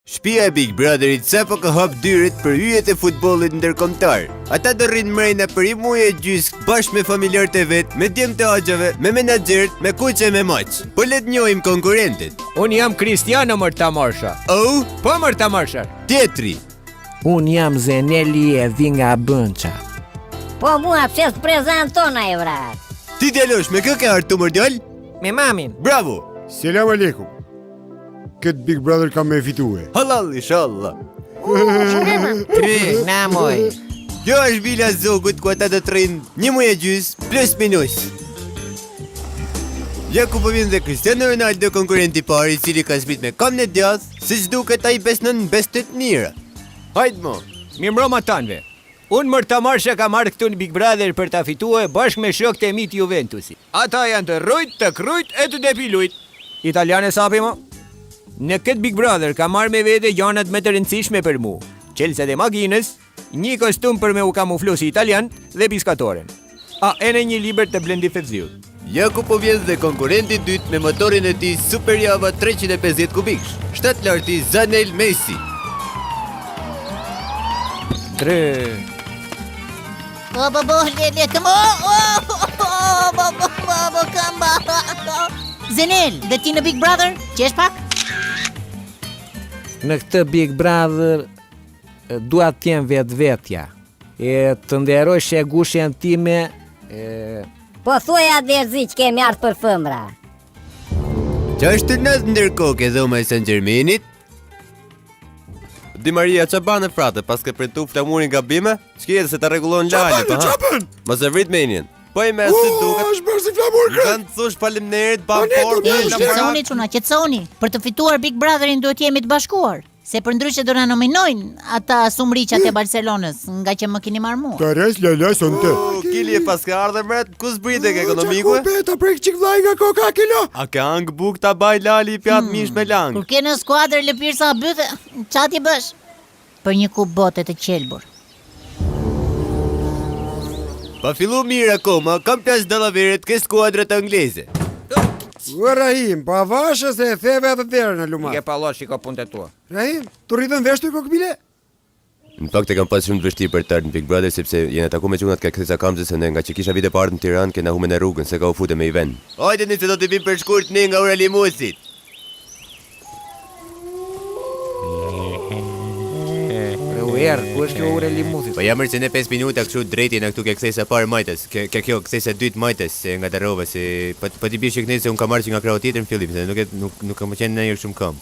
Shtëpia e Big Brotherit sapo ka hap dyert për hyjet e futbollit ndërkombëtar. Ata do rrinë mrena për një muaj e gjys bashkë me familjarët e vet, me djemt e axhave, me menaxherët, me kuqe me maç. Po le të njohim konkurrentet. Unë jam Cristiano Mërtamarsha. Oh, Po Mërtamarsha. tjetri. Unë jam Zeneli e vi nga Bënqa. Po mua pse të prezantona e vrat. Ti djalosh me kë ke ardhur mordjal? Me mamin. Bravo. Selam aleikum. Këtë Big Brother kam me fitue. Halal inshallah. Kry, na moj. Kjo është vila zogut ku ata do të rrinë një muaj e gjys plus minus. Ja ku po vjen dhe Cristiano Ronaldo, konkurrenti i parë i cili ka zbrit me kam në djath, siç duket ai besnon në bestet mira. Hajde mo. Mirëmbrëma tanve. Unë Mërtamarsha kam marrë këtu në Big Brother për ta fituar bashkë me shokët e mi të Juventusit. Ata janë të rrujt, të krujt e të depilujt. Italiane sapi mo? Në këtë Big Brother ka marrë me vete gjanat më të rëndësishme për mu. Çelësat e makinës, një kostum për me u kamuflu si italian dhe piskatoren. E në një libër të Blendi Fevziut. Ja ku po vjen dhe konkurrenti i dytë me motorin e tij Super Java 350 kubiksh. Shtatlarti Zanel Messi. 3. Zenel, dhe ti në Big Brother, qesh pak? Në këtë Big Brother dua të jem vetvetja. E të nderoj shegushen time. Po thuaja dherzi që kemi ardhur për fëmra. Qa është të nëzë ndërkohë ke dhoma e San Gjermenit? Di Maria, që banë e frate, pas ke printu flamurin nga bime? Shkjetë se ta regulon lali, pa ha? Mos e vrit menjen. Po i me së duket. Është bërë si flamur kret. Kanë të thush faleminderit, pa formë. Qetësoni çuna, qetësoni. Për të fituar Big Brotherin duhet jemi të bashkuar. Se për ndryshe do na nominojnë ata sumriqat e Barcelonës, nga që më keni marrë mua. Të res lala son të. Kili e pas ka ardhe mret, ku zbrite ke ekonomiku? Ta prek qik vlaj nga koka kilo. A ke angë buk ta baj lali i pjatë mish me langë? Kur ke në skuadër lëpirë sa bythe, qa ti bësh? Për një kup bote të qelbur. Pa fillu mirë akoma, kam plas dallaveret ke skuadrat angleze. Rahim, pa vashë se e theve atë derën në lumat. Ke pallosh që ka punë të tua. Rahim, të rritën veshtu i kokbile? Në fakt e kam pas shumë të vështirë për të ardhur në Big Brother sepse jena taku me çunat ka Kthesa Kamzës se ne nga që kisha vite pa ardhur në Tiranë kena humbën e rrugën se ka u futur me i vend. Hajde ne se do të vim për shkurt ne nga ora limusit. Ku është kjo ure limusit? Po jamër se ne 5 minuta kështu drejti në këtu ke Kthesa parë majtës, ke kjo Kthesa dytë majtës se nga Darova se po ti bish kënaqë se un kam marrë që nga krau tjetër në fillim se nuk kam qenë ndonjëherë shumë kam.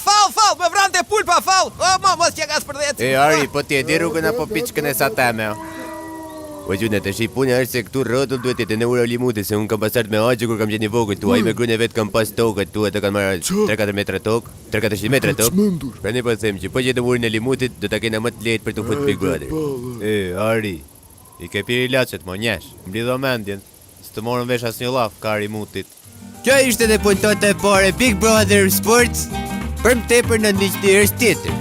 Fal, me vrante pulpa, fal. Mos që ka spërdhet. E Ari, po ti e di rrugën apo piçkën e sa teme? Po gjune të shi punja është se këtu rrotull duhet jetë në ura limuti se unë kam pasart me agje kur kam qenë i vogël tu, ai me gruën e vet kam pas tokët tu, ato kanë marrë 3-4 metra tokë, 3-400 metra tokë. Pra ne po them që po jetë urin e limutit do ta kena më të lehtë për të futur Big Brother. Ari, i ke pirë ilaçet mo njesh, mblidho mendjen, s'të morën vesh asnjë llaf ka limutit. Kjo ishte dhe punëtota e parë Big Brother Sports. Për më tepër në një herë tjetër.